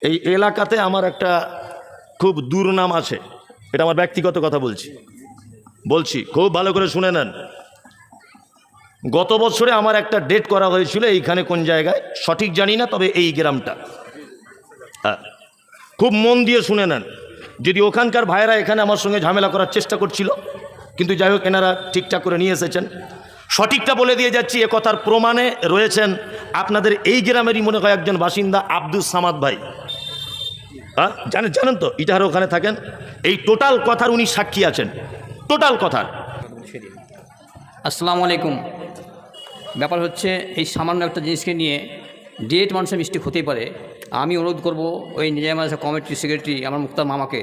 এই এলাকাতে আমার একটা খুব দুর্নাম আছে, এটা আমার ব্যক্তিগত কথা বলছি খুব ভালো করে শুনে নেন। গত বছরে আমার একটা ডেট করা হয়েছিল এইখানে, কোন জায়গায় সঠিক জানি না, তবে এই গ্রামটা। খুব মন দিয়ে শুনে নেন, যদি ওখানকার ভাইয়েরা এখানে আমার সঙ্গে ঝামেলা করার চেষ্টা করছিল, কিন্তু যাই হোক এনারা ঠিকঠাক করে নিয়ে এসেছেন। সঠিকটা বলে দিয়ে যাচ্ছি, এ কথার প্রমাণে রয়েছেন আপনাদের এই গ্রামেরই মনে হয় একজন বাসিন্দা আব্দুস সামাদ ভাই। জানেন তো, ইটাহার ওখানে থাকেন। এই টোটাল কথার উনি সাক্ষী আছেন, টোটাল কথার। আসসালামু আলাইকুম। ব্যাপার হচ্ছে এই সামান্য একটা জিনিসকে নিয়ে ডেট মানুষের মিস্টেক হতেই পারে। আমি অনুরোধ করব ওই নিজাম মাদ্রাসা কমিটির সেক্রেটারি আমার মুক্তার মামাকে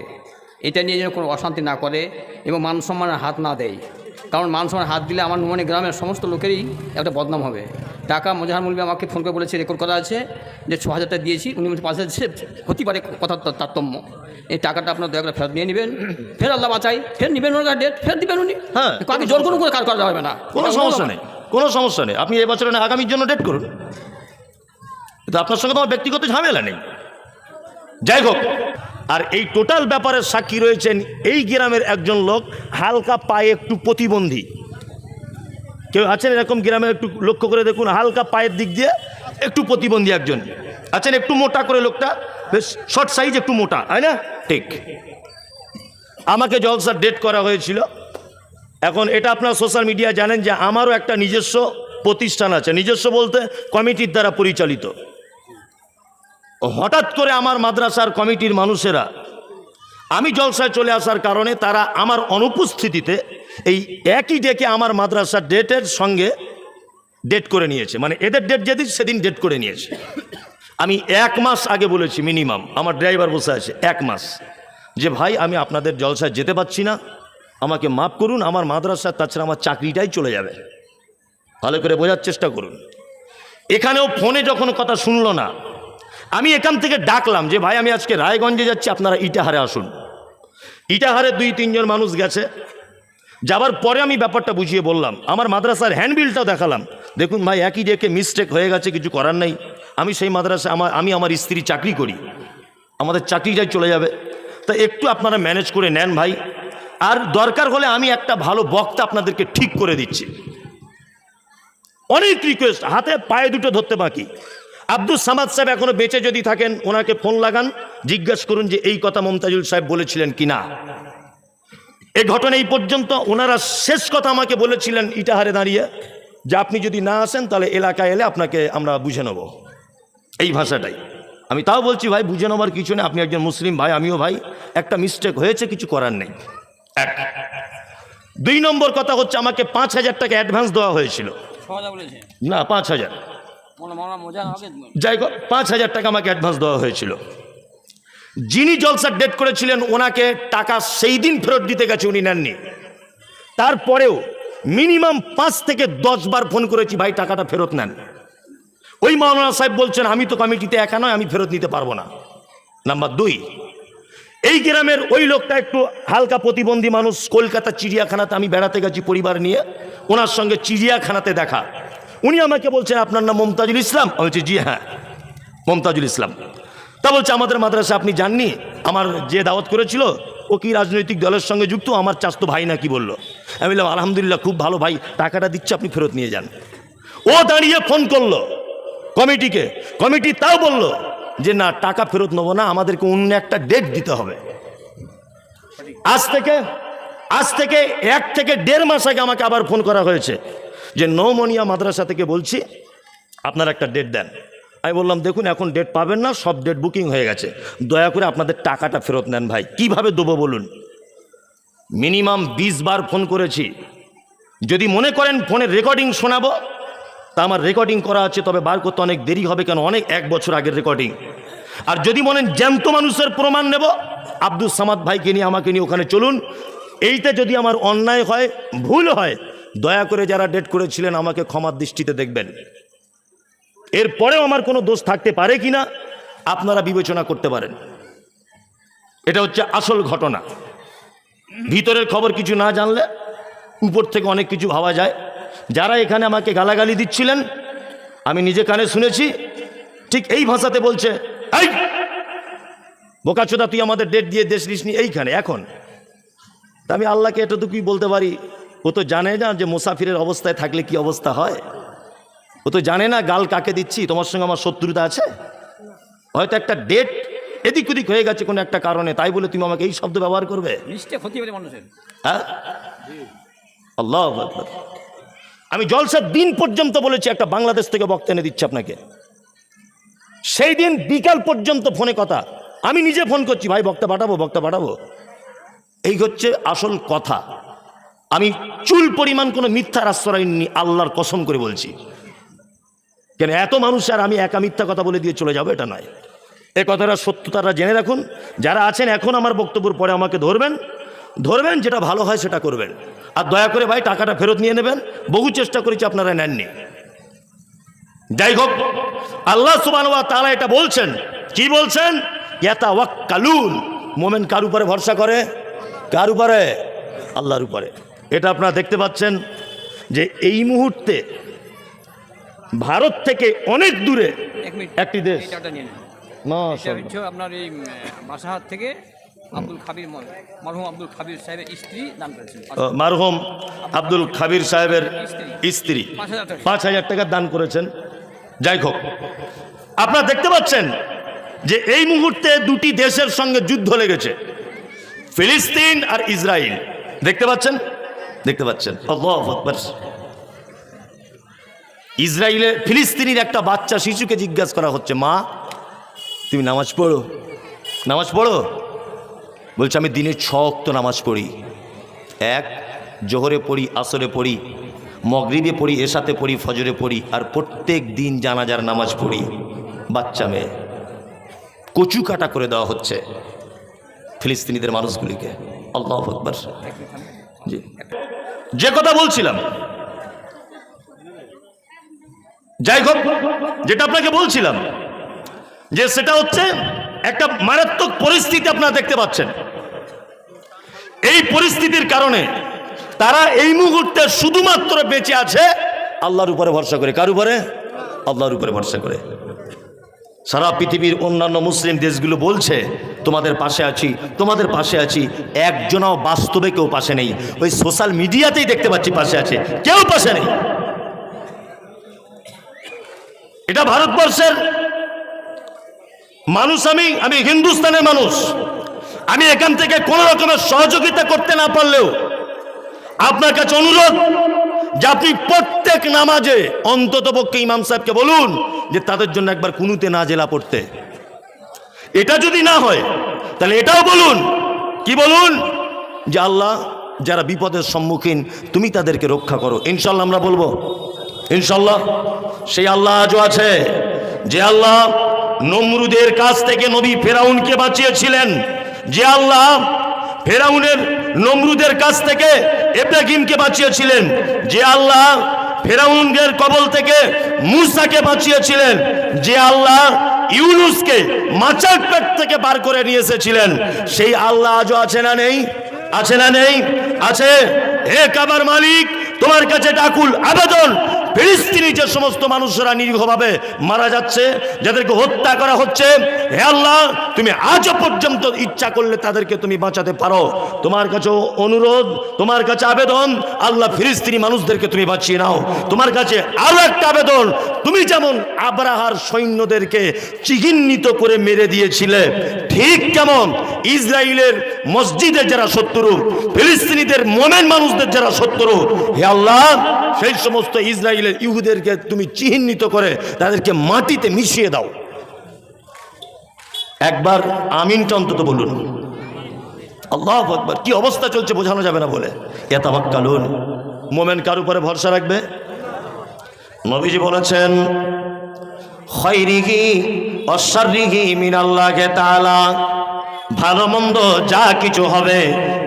এটা নিয়ে যেন কোনো অশান্তি না করে এবং মান সম্মানের হাত না দেয়, কারণ মান সম্মানের হাত দিলে আমার নুমানি গ্রামের সমস্ত লোকেরই একটা বদনাম হবে। টাকা মোজাহার মৌলভী আমাকে ফোন করে বলেছে, রেকর্ড করা আছে, যে 6,000 টাকা দিয়েছি, উনি 5,000 দিচ্ছে, হতে পারে কথার তারতম্য। এই টাকাটা আপনার দয়া করে ফেরত নিয়ে নেবেন, ফের আল্লাহ বাঁচাই, ফের নেবেন ওনার ডেট, ফের দিবেন উনি। হ্যাঁ, কাকে জোর কোনো করে কাজ করা যাবে না, কোনো সমস্যা নেই, কোনো সমস্যা নেই। আপনি এবছরে না আগামীর জন্য ডেট করুন, কিন্তু আপনার সঙ্গে তো আমার ব্যক্তিগত ঝামেলা নেই। যাই হোক, আর এই টোটাল ব্যাপারের সাক্ষী রয়েছেন এই গ্রামের একজন লোক, হালকা পায়ে একটু প্রতিবন্ধী। কেউ আছেন এরকম গ্রামে? একটু লক্ষ্য করে দেখুন, হালকা পায়ের দিক দিয়ে একটু প্রতিবন্ধী একজন আছেন, একটু মোটা করে লোকটা, বেশ শর্ট সাইজ, একটু মোটা, তাই না? ঠিক। আমাকে জলসার ডেট করা হয়েছিল। এখন এটা আপনারা সোশ্যাল মিডিয়া জানেন যে আমারও একটা নিজস্ব প্রতিষ্ঠান আছে, নিজস্ব বলতে কমিটির দ্বারা পরিচালিত। হঠাৎ করে আমার মাদ্রাসার কমিটির মানুষেরা আমি জলসায় চলে আসার কারণে তারা আমার অনুপস্থিতিতে এই একই ডেকে আমার মাদ্রাসার ডেটের সঙ্গে ডেট করে নিয়েছে, মানে এদের ডেট যেদিন সেদিন ডেট করে নিয়েছে। আমি 1 মাস আগে বলেছি মিনিমাম, আমার ড্রাইভার বসে আছে 1 মাস, যে ভাই আমি আপনাদের জলসায় যেতে পারছি না, আমাকে মাফ করুন, আমার মাদ্রাসা, তাছাড়া আমার চাকরিটাই চলে যাবে। ভালো করে বোঝার চেষ্টা করুন। এখানেও ফোনে যখন কথা শুনলো না, আমি এখান থেকে ডাকলাম যে ভাই আমি আজকে রায়গঞ্জে যাচ্ছি, আপনারা ইটাহারে আসুন। ইটাহারে 2-3 জন মানুষ গেছে। যাবার পরে আমি ব্যাপারটা বুঝিয়ে বললাম, আমার মাদ্রাসার হ্যান্ডবিলটাও দেখালাম, দেখুন ভাই একই ডেকে মিস্টেক হয়ে গেছে, কিছু করার নেই। আমি সেই মাদ্রাসা আমি আমার স্ত্রী চাকরি করি, আমাদের চাকরিটাই চলে যাবে, তা একটু আপনারা ম্যানেজ করে নেন ভাই। আর দরকার হলে আমি একটা ভালো বক্তা আপনাদেরকে ঠিক করে দিচ্ছি। অনেক রিকোয়েস্ট, হাতে পায়ে দুটো ধরতে বাকি। আব্দুস সামাদ সাহেব এখনো বেঁচে যদি থাকেন, ওনাকে ফোন লাগান, জিজ্ঞাসা করুন যে এই কথা মমতাজুল সাহেব বলেছিলেন কিনা। এই ঘটনা এই পর্যন্ত ওনারা শেষ কথা আমাকে বলেছিলেন ইটাহারে দাঁড়িয়ে, যে আপনি যদি না আসেন তাহলে এলাকায় এলে আপনাকে আমরা বুঝে নেব, এই ভাষাটাই। আমি তাও বলছি ভাই বুঝে নেবার কিছু নেই, আপনি একজন মুসলিম ভাই, আমিও ভাই, একটা মিস্টেক হয়েছে, কিছু করার নেই। 2 নম্বর কথা হচ্ছে, আমাকে 5,000 টাকা অ্যাডভান্স দেওয়া হয়েছিল। না 5,000, যাই হোক 5,000 টাকা আমাকে অ্যাডভান্স দেওয়া হয়েছিল। যিনি জলসার ডেট করেছিলেন ওনাকে টাকা সেই দিন ফেরত দিতে গেছে, উনি নেননি। তারপরেও মিনিমাম 5 থেকে 10 বার ফোন করেছি, ভাই টাকাটা ফেরত নেন। ওই মাওলানা সাহেব বলছেন আমি তো কমিটিতে একা নয়, আমি ফেরত নিতে পারবো না। নাম্বার 2, এই গ্রামের ওই লোকটা একটু হালকা প্রতিবন্ধী মানুষ, কলকাতা চিড়িয়াখানাতে আমি বেড়াতে গেছি পরিবার নিয়ে, ওনার সঙ্গে চিড়িয়াখানাতে দেখা। উনি আমাকে বলছেন আপনার নাম মমতাজুল ইসলাম? আমি বলছি জি হ্যাঁ মমতাজুল ইসলাম। তা বলছে আমাদের মাদ্রাসা আপনি জাননি, আমার যে দাওয়াত করেছিল ও কি রাজনৈতিক দলের সঙ্গে যুক্ত, আমার চাচতো ভাই নাকি বললো। আমি বললাম আলহামদুলিল্লাহ খুব ভালো ভাই, টাকাটা দিচ্ছে আপনি ফেরত নিয়ে যান। ও দাঁড়িয়ে ফোন করলো কমিটিকে, কমিটি তাও বললো যে না টাকা ফেরত নেবো না, আমাদেরকে অন্য একটা ডেট দিতে হবে। আজ থেকে 1 থেকে 1.5 মাস আগে আমাকে আবার ফোন করা হয়েছে যে নৌমনিয়া মাদ্রাসা থেকে বলছি আপনারা একটা ডেট দেন। আমি বললাম দেখুন এখন ডেট পাবেন না, সব ডেট বুকিং হয়ে গেছে, দয়া করে আপনাদের টাকাটা ফেরত নেন। ভাই কিভাবে দেবো বলুন? মিনিমাম 20 বার ফোন করেছি। যদি মনে করেন ফোনের রেকর্ডিং শোনাবো, তা আমার রেকর্ডিং করা আছে, তবে বার করতে অনেক দেরি হবে, কেন অনেক 1 বছর আগের রেকর্ডিং। আর যদি মনেন জ্যান্ত মানুষের প্রমাণ নেব, আব্দুস সামাদ ভাইকে নিয়ে আমাকে নিয়ে ওখানে চলুন। এইতে যদি আমার অন্যায় হয়, ভুল হয়, দয়া করে যারা ডেট করেছিলেন আমাকে ক্ষমার দৃষ্টিতে দেখবেন। এরপরেও আমার কোনো দোষ থাকতে পারে কিনা আপনারা বিবেচনা করতে পারেন। এটা হচ্ছে আসল ঘটনা। ভিতরের খবর কিছু না জানলে উপর থেকে অনেক কিছু ভাবা যায়। যারা এখানে আমাকে গালাগালি দিচ্ছিলেন আমি নিজে কানে শুনেছি, ঠিক এই ভাষাতে বলছে, এই বোকাচোদা তুই আমাদের ডেট দিয়ে দেশ নিসনি এইখানে এখন। তা আমি আল্লাহকে এতটুকুই বলতে পারি, ও তো জানে না যে মুসাফিরের অবস্থায় থাকলে কি অবস্থা হয়। ও তো জানে না গাল কাকে দিচ্ছি, তোমার সঙ্গে আমার শত্রুতা আছে। হয়তো একটা ডেট এদিক ওদিক হয়ে গেছে কোনো একটা কারণে, তাই বলে তুমি আমাকে এই শব্দ ব্যবহার করবে? নিশ্চয় ক্ষতি হবে মানুষের। হ্যাঁ, আল্লাহু আকবার। আমি জলসার দিন পর্যন্ত বলেছি, একটা বাংলাদেশ থেকে বক্তা এনে দিচ্ছে আপনাকে। সেই দিন বিকাল পর্যন্ত ফোনে কথা, আমি নিজে ফোন করছি, ভাই বক্তা পাঠাবো। এই হচ্ছে আসল কথা। আমি চুল পরিমাণ কোনো মিথ্যার আশ্রয় নিই, আল্লাহর কসম করে বলছি। কেন এত মানুষ আর আমি একা মিথ্যা কথা বলে দিয়ে চলে যাবো, এটা নয়। এ কথাটা সত্যতারা জেনে রাখুন। যারা আছেন এখন আমার বক্তব্যের পরে আমাকে ধরবেন, যেটা ভালো হয় সেটা করবেন। আর দয়া করে ভাই টাকাটা ফেরত নিয়ে নেবেন। বহু চেষ্টা করেছি, আপনারা নেননি। যাই হোক, আল্লাহ সুবহানাহু ওয়া তাআলা এটা বলছেন। কি বলছেন? ইয়াতাওয়াক্কালুন। মোমেন কার উপরে ভরসা করে? কার উপরে? আল্লাহর উপরে। এটা আপনারা দেখতে পাচ্ছেন যে এই মুহূর্তে ভারত থেকে অনেক দূরে একটি দেশ, আপনার এই বাসাহাত থেকে আব্দুল খাবির, মরহুম আব্দুল খাবির সাহেবের স্ত্রী দান করেছেন। মরহুম আব্দুল খাবির সাহেবের স্ত্রী 5,000 টাকা দান করেছেন। যাই হোক, আপনারা দেখতে পাচ্ছেন যে এই মুহূর্তে দুটি দেশের সঙ্গে যুদ্ধ লেগেছে, ফিলিস্তিন আর ইসরায়েল। দেখতে পাচ্ছেন? আল্লাহু আকবার। ইসরায়েলে ফিলিস্তিনির একটা বাচ্চা শিশুকে জিজ্ঞাসা করা হচ্ছে, মা তুমি নামাজ পড়ো? বলছে আমি দিনে 6 ওয়াক্ত নামাজ পড়ি। 1 জোহরে পড়ি, আসরে পড়ি, মাগরিবে পড়ি, এশাতে পড়ি, ফজরে পড়ি, আর প্রত্যেক দিন জানাজার নামাজ পড়ি। বাচ্চা মেয়ে কচু কাটা করে দেওয়া হচ্ছে ফিলিস্তিনিদের মানুষগুলিকে। আল্লাহু আকবার। জি, যে কথা বলছিলাম, যাই হোক, যেটা আপনাকে বলছিলাম যে সেটা হচ্ছে একটা মারাত্মক পরিস্থিতি আপনারা দেখতে পাচ্ছেন। এই পরিস্থিতির কারণে তারা এই মুহূর্তে শুধুমাত্র বেঁচে আছে আল্লাহর উপরে ভরসা করে। কার উপরে? আল্লাহর উপরে ভরসা করে। সারা পৃথিবীর অন্যান্য মুসলিম দেশগুলো বলছে তোমাদের পাশে আছি, একজনও বাস্তবে কেউ পাশে নেই। ওই সোশ্যাল মিডিয়াতেই দেখতে পাচ্ছি পাশে আছে, কেউ পাশে নেই। এটা ভারতবর্ষের মানুষ, আমি হিন্দুস্তানের মানুষ। আমি এখান থেকে কোন রকমের সহযোগিতা করতে না পারলেও আপনার কাছে অনুরোধ যে আপনি প্রত্যেক নামাজে অন্তত পক্ষে ইমাম সাহেবকে বলুন যে তাদের জন্য একবার কুনুতে নাজেলা পড়তে। এটা যদি না হয় তাহলে এটাও বলুন, কি বলুন? যে আল্লাহ, যারা বিপদের সম্মুখীন তুমি তাদেরকে রক্ষা করো। ইনশাল্লাহ আমরা বলবো, ইনশাল্লাহ। সেই আল্লাহ আজও আছে, যে আল্লাহ নমরুদের কাছ থেকে নবী ফেরাউনকে বাঁচিয়েছিলেন, যে আল্লাহ নমরুদের কাছ থেকে ইব্রাহিমকে বাঁচিয়েছিলেন, যে আল্লাহ ফেরাউনের কবল থেকে মূসাকে বাঁচিয়েছিলেন, যে আল্লাহ ইউনুসকে মাছের পেট থেকে বার করে নিয়ে এসেছিলেন, সেই আল্লাহ আজও আছে না নেই? আছে। হে কাবার মালিক, তোমার কাছে ডাকুল আবেদন, ফিলিস্তিনি যে সমস্ত মানুষরা নিরীহভাবে মারা যাচ্ছে, যাদেরকে হত্যা করা হচ্ছে, হে আল্লাহ তুমি আজও পর্যন্ত ইচ্ছা করলে তাদেরকে তুমি বাঁচাতে পারো। তোমার কাছে অনুরোধ, তোমার কাছে আবেদন, আল্লাহ ফিলিস্তিনি মানুষদেরকে তুমি বাঁচিয়ে নাও। তোমার কাছে আরো একটা আবেদন, তুমি যেমন আব্রাহার সৈন্যদেরকে চিহ্নিত করে মেরে দিয়েছিলে, ঠিক কেমন ইসরায়েলের মসজিদের যারা শত্রু, ফিলিস্তিনিদের মোমেন মানুষদের যারা শত্রু, হে আল্লাহ সেই সমস্ত ইসরায়েলের ইহুদেরকে তুমি চিহ্নিত করে তাদেরকে মাটিতে মিশিয়ে দাও। একবার আমিনটা অন্তত বলুন। আল্লাহু আকবার। কি অবস্থা চলছে বোঝানো যাবে না বলে। ইয়াতাওয়াক্কালুন, মোমেন কার উপরে ভরসা রাখবে? নবীজি বলেছেন, খায়রিহি ওয়া শাররিহি মিনাল্লাহি তাআলা, ভালো মন্দ যা কিছু হবে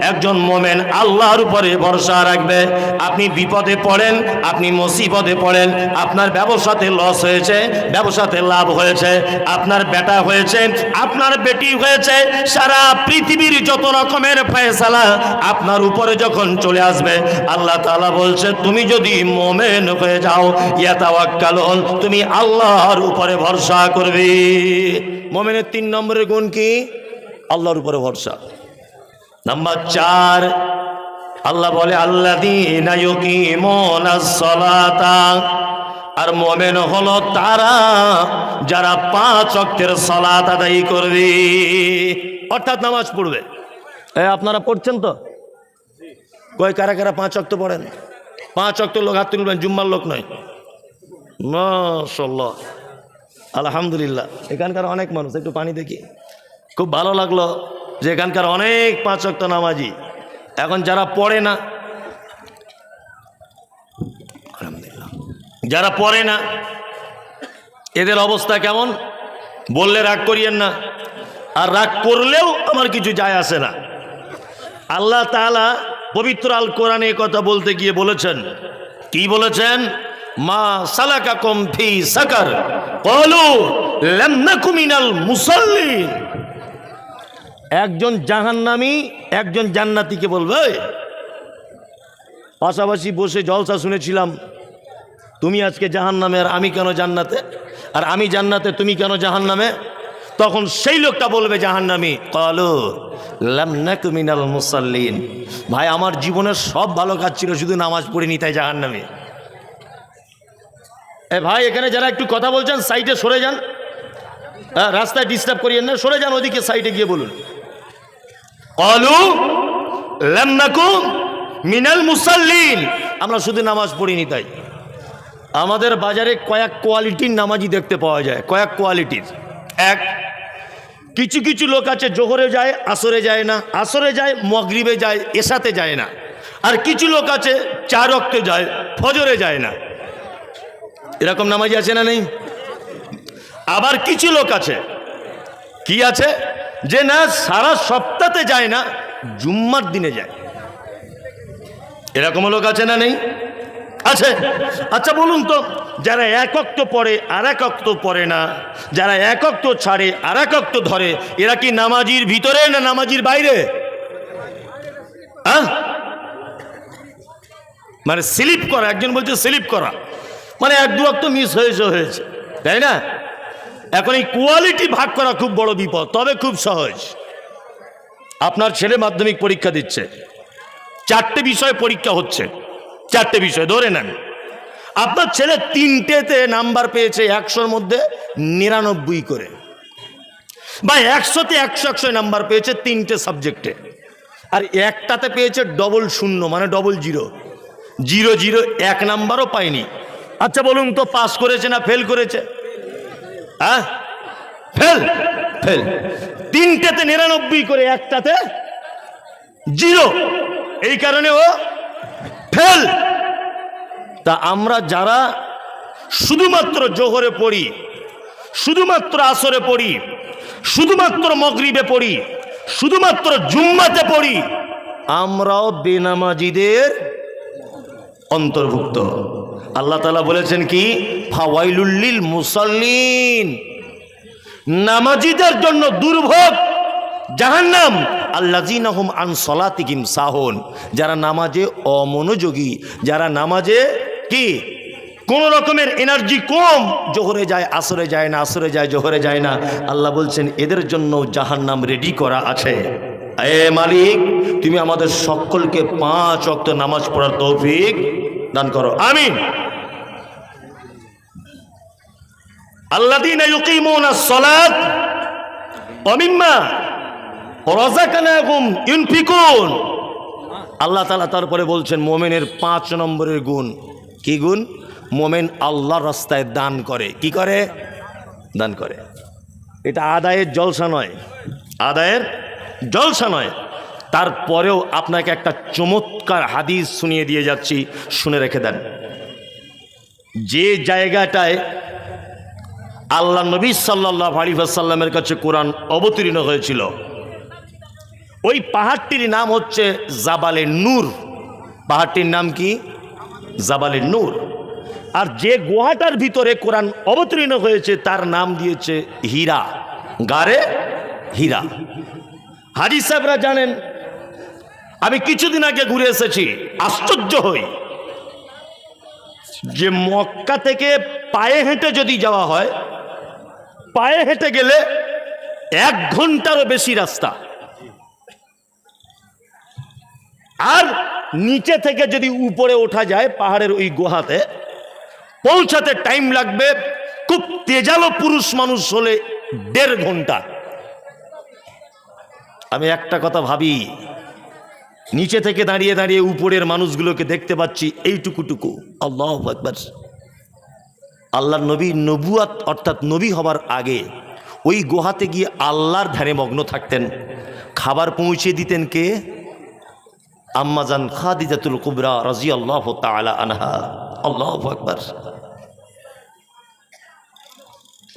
একজন মোমেন আল্লাহর উপরে ভরসা রাখবে। আপনি বিপদে পড়েন, আপনি মুসিবতে পড়েন, আপনার ব্যবসাতে লস হয়েছে, ব্যবসাতে লাভ হয়েছে, আপনার বেটা হয়েছে, আপনার বেটি হয়েছে, সারা পৃথিবীর যত রকমের ফয়সালা আপনার উপরে যখন চলে আসবে, আল্লাহ তাআলা বলছে তুমি যদি মোমেন হয়ে যাও, ইয়াতাওয়াক্কালুন, তুমি আল্লাহর উপরে ভরসা করবে। মোমেনের 3 নম্বরের গুণ কি? আল্লাহর উপরে ভরসা। নাম্বার 4, আল্লাহ বলে আল্লাযীনা ইউকিমুনাস সালাতা, আর মুমিন হলো তারা যারা 5 ওয়াক্তের সালাত আদায় করবে, অর্থাৎ নামাজ পড়বে। আপনারা পড়ছেন তো? কয় কারা কারা 5 ওয়াক্ত পড়েন? 5 ওয়াক্ত লোক হাত তুলবেন, জুম্মার লোক নয়। মাশাআল্লাহ, আলহামদুলিল্লাহ। এখানকার অনেক মানুষ, একটু পানি দেখি। খুব ভালো লাগলো যে এখানকার অনেক 5 ওয়াক্ত নামাজি। এখন যারা পড়ে না, আলহামদুলিল্লাহ, যারা পড়ে না এদের অবস্থা কেমন বললে রাগ করিয়েন না, আর রাগ করলেও আমার কিছু যায় আসে না। আল্লাহ তাআলা পবিত্র আল কোরআনে কথা বলতে গিয়ে বলেছেন, কি বলেছেন? মা সালাকাকুম ফি সাকার ক্বালু লাম নাকু মিনাল মুসাল্লিন। একজন জাহান্নামী একজন জান্নাতীকে বলবে, পাশাপাশি বসে জলসা শুনেছিলাম, তুমি আজকে জাহান্নামে আর আমি কেন জান্নাতে, আর আমি জান্নাতে তুমি কেন জাহান্নামে? তখন সেই লোকটা বলবে জাহান্নামী, ক্বালু লাম নাকু মিনাল মুসাল্লিন, ভাই আমার জীবনের সব ভালো কাজ ছিল, শুধু নামাজ পড়িনি তাই জাহান্নামে। ভাই এখানে যারা একটু কথা বলছেন সাইডে সরে যান, রাস্তায় ডিস্টার্ব করিয়েন না, সরে যান ওদিকে, সাইডে গিয়ে বলুন। ক্বালু লাম নাকু মিনাল মুসাল্লিন, আমরা শুধু নামাজ পড়িনি তাই। আমাদের বাজারে কয়েক কোয়ালিটির নামাজি দেখতে পাওয়া যায়, কয়েক কোয়ালিটির। এক, কিছু কিছু লোক আছে জোহরে যায় আসরে যায় না, আসরে যায় মাগরিবে যায়, এশাতে যায় না। আর কিছু লোক আছে 4 ওয়াক্তে যায়, ফজরে যায় না। এরকম নামাজি আছে না নেই? আবার কিছু লোক আছে, কি আছে, যে না সারা সপ্তাহে যায় না, জুম্মার দিনে যায়। এরকম লোক আছে না নেই? আছে। আচ্ছা বলুন তো, যারা 1 ওয়াক্ত পড়ে আর 1 ওয়াক্ত পড়ে না, যারা 1 ওয়াক্ত ছাড়ে আর 1 ওয়াক্ত ধরে, এরা কি নামাজির ভিতরে না নামাজির বাইরে? মানে স্লিপ করা, একজন বলছে স্লিপ করা, মানে 1-2 ওয়াক্ত মিস হয়েছে, তাই না? এখন এই কোয়ালিটি ভাগ করা খুব বড় বিপদ, তবে খুব সহজ। আপনার ছেলে মাধ্যমিক পরীক্ষা দিচ্ছে, 4টে বিষয় পরীক্ষা হচ্ছে, 4টে বিষয় ধরে নেন। আপনার ছেলে 3টেতে নাম্বার পেয়েছে 100-র মধ্যে 99 করে, বা 100-তে 100 নাম্বার পেয়েছে 3টে সাবজেক্টে, আর একটাতে পেয়েছে ডবল 0, মানে ডবল 0, 0 1 নাম্বারও পায়নি। আচ্ছা বলুন তো, পাস করেছে না ফেল করেছে? ফেল। 3টেতে 99 করে, একটাতে 0, এই কারণে ও ফেল। তা আমরা যারা শুধুমাত্র জোহরে পড়ি, শুধুমাত্র আসরে পড়ি, শুধুমাত্র মাগরিবে পড়ি, শুধুমাত্র জুম্মাতে পড়ি, আমরাও বেনামাজিদের অন্তর্ভুক্ত। আল্লাহ তাআলা বলেছেন কি, ফাওয়াইলুল লিল মুসাল্লিন, নামাজিদের জন্য দুর্ভোগ জাহান্নাম, আল্লাযীনা হুম আন সালাতিহিম সাহুন, যারা নামাজে অমনোযোগী, যারা নামাজে কি কোন রকমের এনার্জি কম, জোহরে যায় আসরে যায় না, আসরে যায় জোহরে যায় না, আল্লাহ বলছেন এদের জন্য জাহান্নাম রেডি করা আছে। এ মালিক, তুমি আমাদের সকলকে 5 ওয়াক্ত নামাজ পড়ার তৌফিক দান করো, আমিন। আল্লাযীনা ইউকিমুনাস সালাত ওয়া মিম্মা রাযাকনাহুম ইউনফিকুন। আল্লাহ তাআলা তারপরে বলছেন মুমিনের 5 নম্বরের গুণ। কি গুণ? মুমিন আল্লাহর রাস্তায় দান করে। কি করে? দান করে। এটা আদায়ের জলসা নয়, আদায়ের জলসা নয়। তারপরেও আপনাকে একটা চমৎকার হাদিস শুনিয়ে দিয়ে যাচ্ছি, শুনে রেখে দেন। যে জায়গাটায় আল্লাহ নবী সাল্লাল্লাহু আলাইহি ওয়াসাল্লামের কাছে কোরআন অবতীর্ণ হয়েছিল, ওই পাহাড়টির নাম হচ্ছে জাবালে নূর। পাহাড়টির নাম কি? জাবালে নূর। আর যে গুহাটার ভিতরে কোরআন অবতীর্ণ হয়েছে তার নাম দিয়েছে হীরা, গারে হীরা। হাজী সাহেবরা জানেন, আমি কিছুদিন আগে ঘুরে এসেছি, আশ্চর্য হই যে মক্কা থেকে পায়ে হেঁটে যদি যাওয়া হয়, পায়ে হেঁটে গেলে 1 ঘন্টারও বেশি রাস্তা। আর নিচে থেকে যদি উপরে ওঠা যায় পাহাড়ের ওই গুহাতে পৌঁছাতে টাইম লাগবে, খুব তেজালো পুরুষ মানুষ হলে 1.5 ঘন্টা। আমি একটা কথা ভাবি, নিচে থেকে দাঁড়িয়ে দাঁড়িয়ে উপরের মানুষগুলোকে দেখতে পাচ্ছি এইটুকুটুকু। আল্লাহু আকবার। আল্লাহর নবী নবুয়াত অর্থাৎ নবী হবার আগে ওই গুহাতে গিয়ে আল্লাহর ধ্যানে মগ্ন থাকতেন। খাবার পৌঁছে দিতেন কে? আম্মাজান খাদিজাতুল কুবরা রাদিয়াল্লাহু তাআলা আনহা। আল্লাহু আকবার।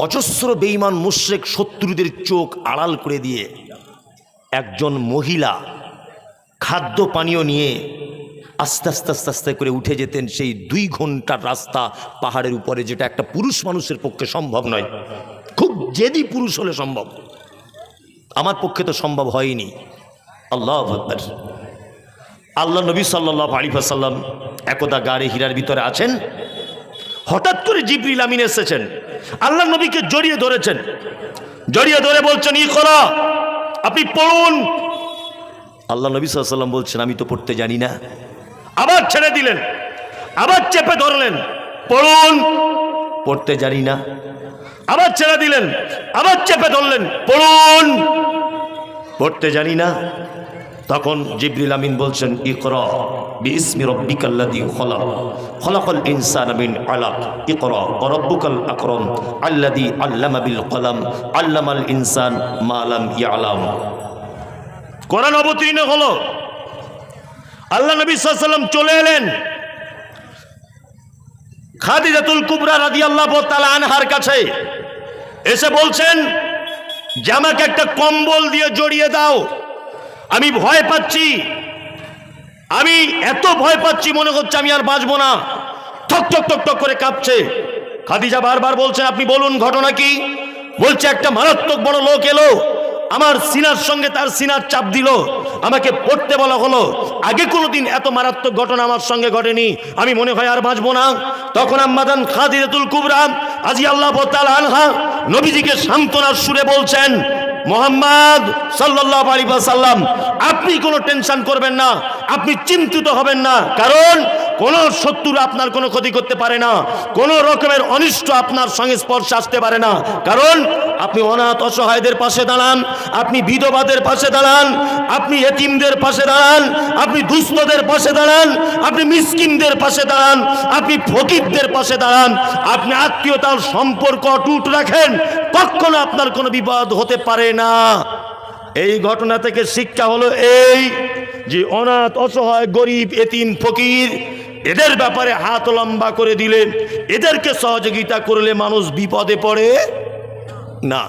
অজস্র বেঈমান মুশরিক শত্রুদের চোখ আড়াল করে দিয়ে একজন মহিলা খাদ্য পানীয় নিয়ে আস্তে আস্তে আস্তে আস্তে করে উঠে যেতেন সেই 2 ঘন্টার রাস্তা পাহাড়ের উপরে, যেটা একটা পুরুষ মানুষের পক্ষে সম্ভব নয়। খুব জেদি পুরুষ হলে সম্ভব, আমার পক্ষে তো সম্ভব হয়নি। আল্লাহু আকবার। আল্লাহ নবী সাল্লাল্লাহু আলাইহি ওয়াসাল্লাম একদা গাড়ি হীরার ভিতরে আছেন, হঠাৎ করে জিবরিল আমিন এসেছেন, আল্লাহ নবীকে জড়িয়ে ধরেছেন, জড়িয়ে ধরে বলছেন ইকরা, আপনি পড়ুন। আল্লাহ নবী সাল্লাল্লাহু আলাইহি ওয়াসাল্লাম বলছেন আমি তো পড়তে জানি না। আবার ছেড়ে দিলেন, আবার চেপে ধরলেন, পড়ুন। পড়তে জানি না। আবার ছেড়ে দিলেন, আবার চেপে ধরলেন, পড়ুন। পড়তে জানি না। তখন জিবরিল আমিন বলছেন ইকরা বিইসমি রাব্বিকাল্লাযী খলাক খলাকাল ইনসানা মিন আলাক ইকরা ওয়া রাব্বুকাল আকরাম আল্লাযী আল্লামা বিল কলম আল্লামাল ইনসান মা লাম ইয়ালাম। কোরআন অবতীর্ণ হলো। আল্লাহ নবী সাল্লাল্লাহু আলাইহি ওয়াসাল্লাম চলে এলেন খাদিজাতুল কুবরা রাদিয়াল্লাহু তাআলা আনহার কাছে, এসে বলছেন যে আমাকে একটা কম্বল দিয়ে জড়িয়ে দাও, আমি ভয় পাচ্ছি, আমি এত ভয় পাচ্ছি মনে হচ্ছে আমি আর বাঁচবো না। ঠক ঠক ঠক ঠক করে কাঁপছে। খাদিজা বারবার বলছেন আপনি বলুন ঘটনা কি? বলছে একটা মারাত্মক বড় লোক এলো, আমার সিনার সঙ্গে তার সিনার চাপ দিল, আমাকে পড়তে বলা হলো। আগে কোনোদিন এত মারাত্মক ঘটনা আমার সঙ্গে ঘটেনি, আমি মনে হয় আর বাঁচবো না। তখন আম্মাজান খাদিজাতুল কুবরা রাদিয়াল্লাহু তাআলা আনহা নবীজিকে সান্ত্বনার সুরে বলছেন মুহাম্মদ সাল্লাল্লাহু আলাইহি ওয়াসাল্লাম আপনি কোনো টেনশন করবেন না, আপনি চিন্তিত হবেন না, কারণ কোন শত্রু আপনার কোনো ক্ষতি করতে পারে না, কোন রকমের অনিষ্ট আপনার সংস্পর্শে আসতে পারে না, কারণ আপনি অনাথ অসহায়দের পাশে দাঁড়ান, আপনি বিধবাদের পাশে দাঁড়ান, আপনি এতিমদের পাশে দাঁড়ান, আপনি দুস্থদের পাশে দাঁড়ান, আপনি মিসকিনদের পাশে দাঁড়ান, আপনি ফকিরদের পাশে দাঁড়ান, আপনি আত্মীয়তার সম্পর্ক অটুট রাখেন, কখনো আপনার কোনো বিপদ হতে পারে না। এই ঘটনা থেকে শিক্ষা হলো এই যে অনাথ অসহায় গরিব এতিম ফকির এদের ব্যাপারে হাত লম্বা করে দিলে, এদেরকে সহযোগিতা করলে মানুষ বিপদে পড়ে না।